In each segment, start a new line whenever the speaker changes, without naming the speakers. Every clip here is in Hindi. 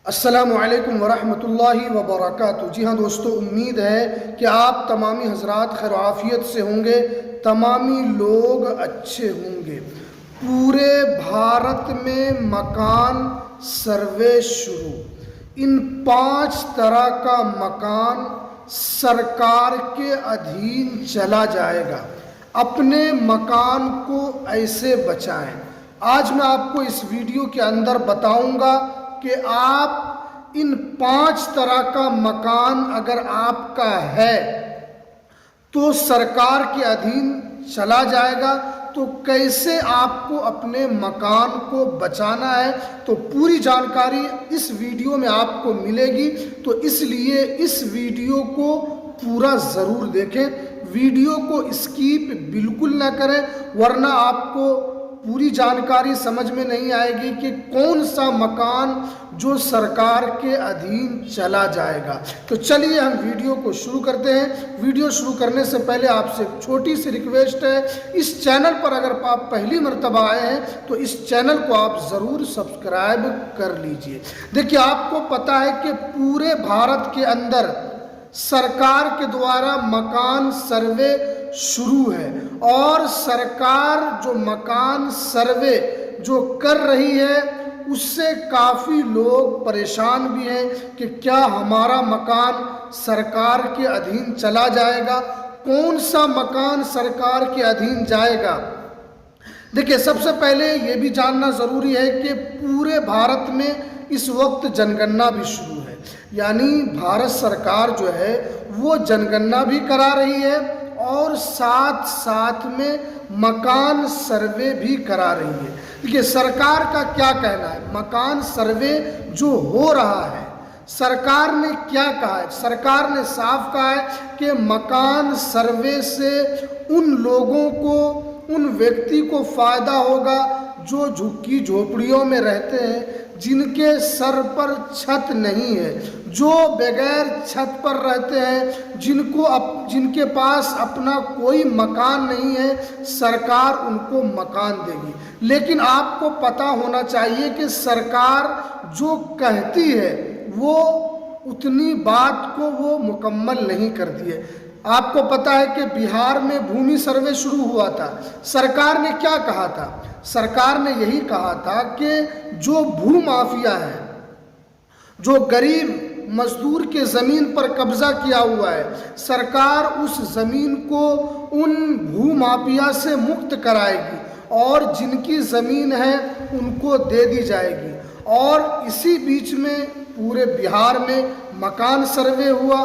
अस्सलामुअलैकुम वरहमतुल्लाहि वबरकातुहू। जी हाँ दोस्तों, उम्मीद है कि आप तमामी हजरात खैर आफियत से होंगे, तमामी लोग अच्छे होंगे। पूरे भारत में मकान सर्वे शुरू। इन 5 तरह का मकान सरकार के अधीन चला जाएगा। अपने मकान को ऐसे बचाएं। आज मैं आपको इस वीडियो के अंदर बताऊंगा कि आप इन 5 तरह का मकान अगर आपका है तो सरकार के अधीन चला जाएगा, तो कैसे आपको अपने मकान को बचाना है, तो पूरी जानकारी इस वीडियो में आपको मिलेगी। तो इसलिए इस वीडियो को पूरा ज़रूर देखें, वीडियो को स्किप बिल्कुल ना करें, वरना आपको पूरी जानकारी समझ में नहीं आएगी कि कौन सा मकान जो सरकार के अधीन चला जाएगा। तो चलिए हम वीडियो को शुरू करते हैं। वीडियो शुरू करने से पहले आपसे एक छोटी सी रिक्वेस्ट है, इस चैनल पर अगर आप पहली मर्तबा आए हैं तो इस चैनल को आप ज़रूर सब्सक्राइब कर लीजिए। देखिए, आपको पता है कि पूरे भारत के अंदर सरकार के द्वारा मकान सर्वे शुरू है, और सरकार जो मकान सर्वे जो कर रही है उससे काफ़ी लोग परेशान भी हैं कि क्या हमारा मकान सरकार के अधीन चला जाएगा, कौन सा मकान सरकार के अधीन जाएगा। देखिए, सबसे पहले ये भी जानना ज़रूरी है कि पूरे भारत में इस वक्त जनगणना भी शुरू है, यानी भारत सरकार जो है वो जनगणना भी करा रही है और साथ साथ में मकान सर्वे भी करा रही है। देखिए, सरकार का क्या कहना है, मकान सर्वे जो हो रहा है, सरकार ने क्या कहा है? सरकार ने साफ कहा है कि मकान सर्वे से उन लोगों को, उन व्यक्ति को फ़ायदा होगा जो झुग्गी झोपड़ियों में रहते हैं, जिनके सर पर छत नहीं है, जो बगैर छत पर रहते हैं, जिनके पास अपना कोई मकान नहीं है, सरकार उनको मकान देगी। लेकिन आपको पता होना चाहिए कि सरकार जो कहती है वो उतनी बात को वो मुकम्मल नहीं करती है। आपको पता है कि बिहार में भूमि सर्वे शुरू हुआ था। सरकार ने क्या कहा था? सरकार ने यही कहा था कि जो भूमाफिया है, जो गरीब मजदूर के ज़मीन पर कब्जा किया हुआ है, सरकार उस ज़मीन को उन भूमाफिया से मुक्त कराएगी और जिनकी ज़मीन है उनको दे दी जाएगी। और इसी बीच में पूरे बिहार में मकान सर्वे हुआ,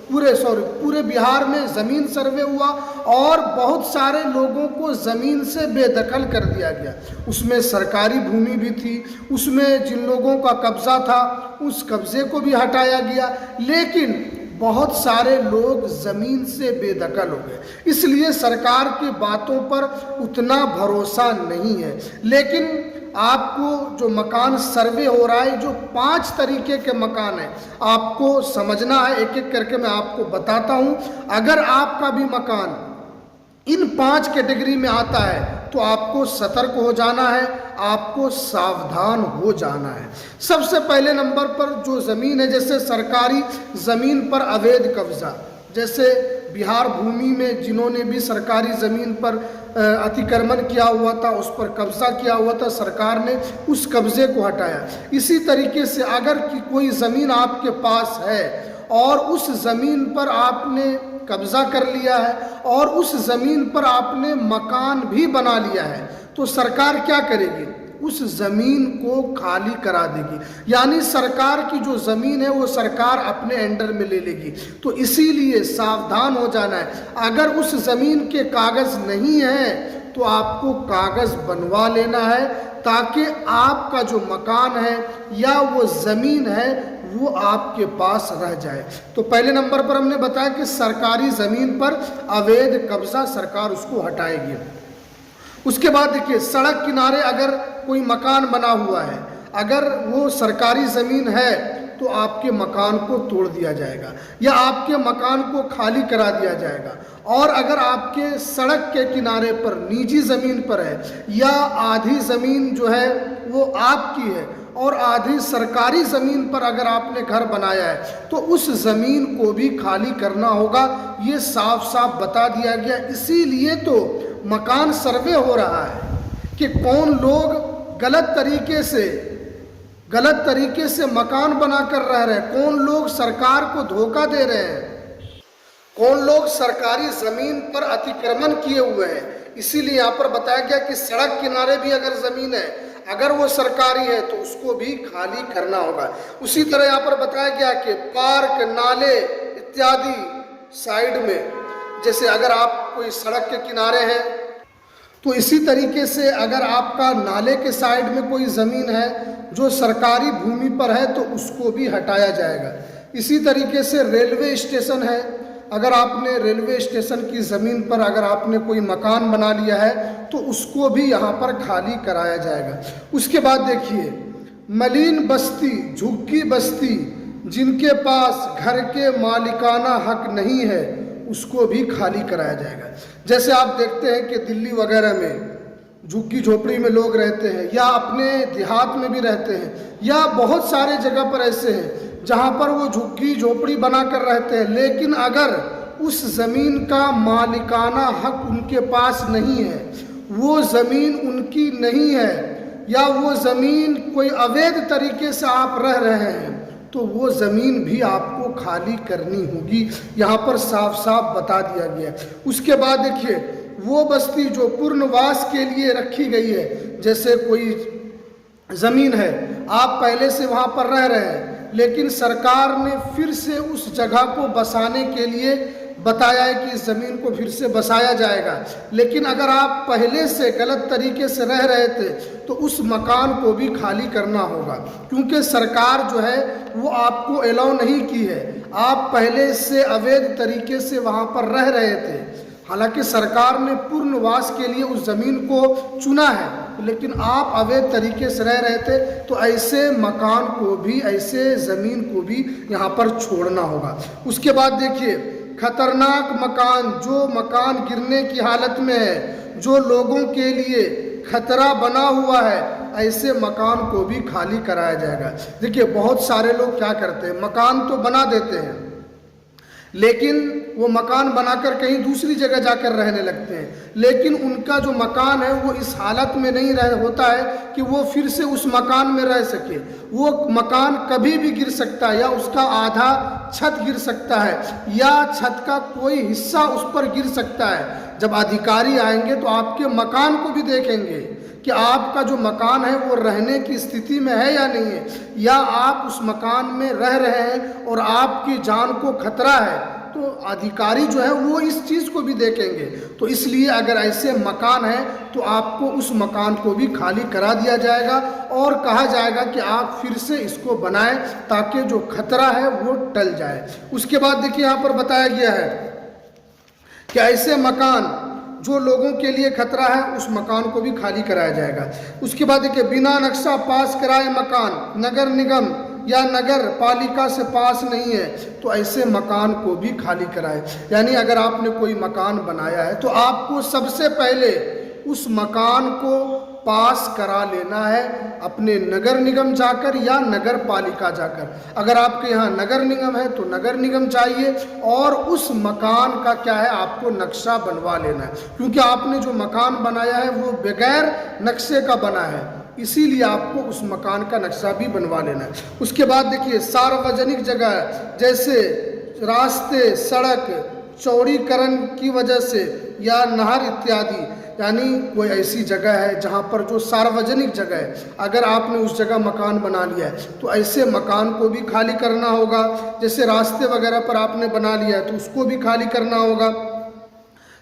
पूरे बिहार में ज़मीन सर्वे हुआ और बहुत सारे लोगों को ज़मीन से बेदखल कर दिया गया। उसमें सरकारी भूमि भी थी, उसमें जिन लोगों का कब्ज़ा था उस कब्ज़े को भी हटाया गया, लेकिन बहुत सारे लोग ज़मीन से बेदखल हो गए। इसलिए सरकार की बातों पर उतना भरोसा नहीं है। लेकिन आपको जो मकान सर्वे हो रहा है, जो 5 तरीके के मकान हैं, आपको समझना है। एक एक करके मैं आपको बताता हूं। अगर आपका भी मकान इन 5 कैटेगरी में आता है तो आपको सतर्क हो जाना है, आपको सावधान हो जाना है। सबसे पहले नंबर पर जो ज़मीन है, जैसे सरकारी ज़मीन पर अवैध कब्जा, जैसे बिहार भूमि में जिन्होंने भी सरकारी ज़मीन पर अतिक्रमण किया हुआ था, उस पर कब्जा किया हुआ था, सरकार ने उस कब्ज़े को हटाया। इसी तरीके से अगर कोई ज़मीन आपके पास है और उस ज़मीन पर आपने कब्ज़ा कर लिया है और उस ज़मीन पर आपने मकान भी बना लिया है, तो सरकार क्या करेगी? उस ज़मीन को खाली करा देगी, यानी सरकार की जो ज़मीन है वो सरकार अपने अंडर में ले लेगी। तो इसीलिए सावधान हो जाना है। अगर उस ज़मीन के कागज़ नहीं है तो आपको कागज़ बनवा लेना है, ताकि आपका जो मकान है या वो ज़मीन है वो आपके पास रह जाए। तो पहले नंबर पर हमने बताया कि सरकारी ज़मीन पर अवैध कब्ज़ा सरकार उसको हटाएगी। उसके बाद देखिए, सड़क किनारे अगर कोई मकान बना हुआ है, अगर वो सरकारी ज़मीन है तो आपके मकान को तोड़ दिया जाएगा या आपके मकान को खाली करा दिया जाएगा। और अगर आपके सड़क के किनारे पर निजी ज़मीन पर है या आधी ज़मीन जो है वो आपकी है और आधी सरकारी ज़मीन पर अगर आपने घर बनाया है तो उस ज़मीन को भी खाली करना होगा। ये साफ साफ बता दिया गया। इसीलिए तो मकान सर्वे हो रहा है कि कौन लोग गलत तरीके से मकान बनाकर रह रहे हैं, कौन लोग सरकार को धोखा दे रहे हैं, कौन लोग सरकारी ज़मीन पर अतिक्रमण किए हुए हैं। इसीलिए यहाँ पर बताया गया कि सड़क किनारे भी अगर ज़मीन है, अगर वो सरकारी है तो उसको भी खाली करना होगा। उसी तरह यहाँ पर बताया गया कि पार्क, नाले इत्यादि साइड में, जैसे अगर आप कोई सड़क के किनारे हैं तो इसी तरीके से अगर आपका नाले के साइड में कोई ज़मीन है जो सरकारी भूमि पर है तो उसको भी हटाया जाएगा। इसी तरीके से रेलवे स्टेशन है, अगर आपने रेलवे स्टेशन की ज़मीन पर अगर आपने कोई मकान बना लिया है तो उसको भी यहाँ पर खाली कराया जाएगा। उसके बाद देखिए, मलिन बस्ती, झुग्गी बस्ती, जिनके पास घर के मालिकाना हक नहीं है उसको भी खाली कराया जाएगा। जैसे आप देखते हैं कि दिल्ली वगैरह में झुग्गी झोपड़ी में लोग रहते हैं, या अपने देहात में भी रहते हैं, या बहुत सारे जगह पर ऐसे हैं जहाँ पर वो झुग्गी झोपड़ी बनाकर रहते हैं, लेकिन अगर उस ज़मीन का मालिकाना हक उनके पास नहीं है, वो ज़मीन उनकी नहीं है, या वो ज़मीन कोई अवैध तरीके से आप रह रहे हैं, तो वो ज़मीन भी आपको खाली करनी होगी। यहाँ पर साफ साफ बता दिया गया है। उसके बाद देखिए, वो बस्ती जो पुनर्वास के लिए रखी गई है, जैसे कोई ज़मीन है, आप पहले से वहाँ पर रह रहे हैं, लेकिन सरकार ने फिर से उस जगह को बसाने के लिए बताया है कि इस ज़मीन को फिर से बसाया जाएगा, लेकिन अगर आप पहले से गलत तरीके से रह रहे थे तो उस मकान को भी खाली करना होगा, क्योंकि सरकार जो है वो आपको अलाउ नहीं की है। आप पहले से अवैध तरीके से वहाँ पर रह रहे थे, हालांकि सरकार ने पुनर्वास के लिए उस ज़मीन को चुना है, लेकिन आप अवैध तरीके से रह रहे थे, तो ऐसे मकान को भी, ऐसे ज़मीन को भी यहाँ पर छोड़ना होगा। उसके बाद देखिए, खतरनाक मकान, जो मकान गिरने की हालत में है, जो लोगों के लिए खतरा बना हुआ है, ऐसे मकान को भी खाली कराया जाएगा। देखिए, बहुत सारे लोग क्या करते हैं, मकान तो बना देते हैं, लेकिन वो मकान बनाकर कहीं दूसरी जगह जाकर रहने लगते हैं, लेकिन उनका जो मकान है वो इस हालत में नहीं रह होता है कि वो फिर से उस मकान में रह सके। वो मकान कभी भी गिर सकता है, या उसका आधा छत गिर सकता है, या छत का कोई हिस्सा उस पर गिर सकता है। जब अधिकारी आएंगे तो आपके मकान को भी देखेंगे कि आपका जो मकान है वो रहने की स्थिति में है या नहीं है, या आप उस मकान में रह रहे हैं और आपकी जान को खतरा है, तो अधिकारी जो है वो इस चीज़ को भी देखेंगे। तो इसलिए अगर ऐसे मकान है तो आपको उस मकान को भी खाली करा दिया जाएगा और कहा जाएगा कि आप फिर से इसको बनाएं ताकि जो खतरा है वो टल जाए। उसके बाद देखिए, यहाँ पर बताया गया है कि ऐसे मकान जो लोगों के लिए खतरा है उस मकान को भी खाली कराया जाएगा। उसके बाद देखिए, बिना नक्शा पास कराए मकान नगर निगम या नगर पालिका से पास नहीं है तो ऐसे मकान को भी खाली कराए। यानी अगर आपने कोई मकान बनाया है तो आपको सबसे पहले उस मकान को पास करा लेना है अपने नगर निगम जाकर या नगर पालिका जाकर। अगर आपके यहाँ नगर निगम है तो नगर निगम चाहिए, और उस मकान का क्या है, आपको नक्शा बनवा लेना है, क्योंकि आपने जो मकान बनाया है वो बगैर नक्शे का बना है, इसीलिए आपको उस मकान का नक्शा भी बनवा लेना है। उसके बाद देखिए, सार्वजनिक जगह जैसे रास्ते, सड़क चौड़ीकरण की वजह से या नहर इत्यादि, यानी कोई ऐसी जगह है जहाँ पर जो सार्वजनिक जगह है, अगर आपने उस जगह मकान बना लिया है तो ऐसे मकान को भी खाली करना होगा। जैसे रास्ते वगैरह पर आपने बना लिया है तो उसको भी खाली करना होगा।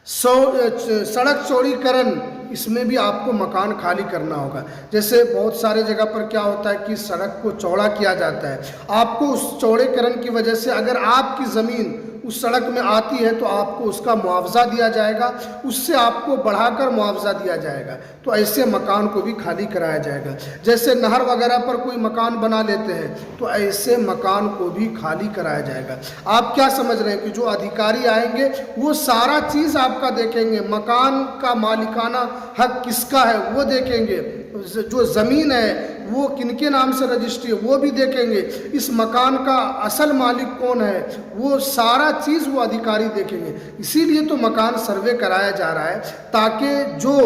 सड़क चौड़ीकरण, इसमें भी आपको मकान खाली करना होगा। जैसे बहुत सारे जगह पर क्या होता है कि सड़क को चौड़ा किया जाता है, आपको उस चौड़ेकरण की वजह से अगर आपकी ज़मीन उस सड़क में आती है तो आपको उसका मुआवजा दिया जाएगा, उससे आपको बढ़ाकर मुआवजा दिया जाएगा, तो ऐसे मकान को भी खाली कराया जाएगा। जैसे नहर वगैरह पर कोई मकान बना लेते हैं तो ऐसे मकान को भी खाली कराया जाएगा। आप क्या समझ रहे हैं कि जो अधिकारी आएंगे वो सारा चीज़ आपका देखेंगे, मकान का मालिकाना हक किसका है वो देखेंगे, जो ज़मीन है वो किनके नाम से रजिस्ट्री है वो भी देखेंगे, इस मकान का असल मालिक कौन है वो सारा चीज़ वो अधिकारी देखेंगे। इसीलिए तो मकान सर्वे कराया जा रहा है, ताकि जो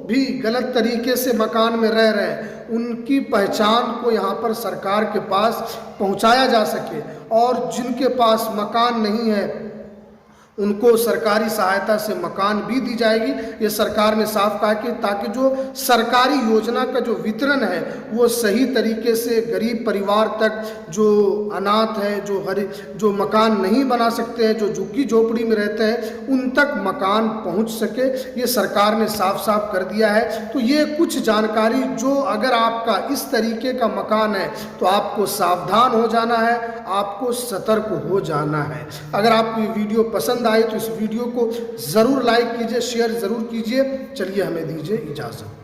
भी गलत तरीके से मकान में रह रहे हैं उनकी पहचान को यहाँ पर सरकार के पास पहुँचाया जा सके, और जिनके पास मकान नहीं है उनको सरकारी सहायता से मकान भी दी जाएगी। ये सरकार ने साफ कहा कि ताकि जो सरकारी योजना का जो वितरण है वो सही तरीके से गरीब परिवार तक, जो अनाथ है, जो मकान नहीं बना सकते हैं, जो झुग्गी झोपड़ी में रहते हैं, उन तक मकान पहुंच सके, ये सरकार ने साफ साफ कर दिया है। तो ये कुछ जानकारी जो अगर आपका इस तरीके का मकान है तो आपको सावधान हो जाना है, आपको सतर्क हो जाना है। अगर आपको ये वीडियो पसंद आए तो इस वीडियो को ज़रूर लाइक कीजिए, शेयर ज़रूर कीजिए। चलिए हमें दीजिए इजाज़त।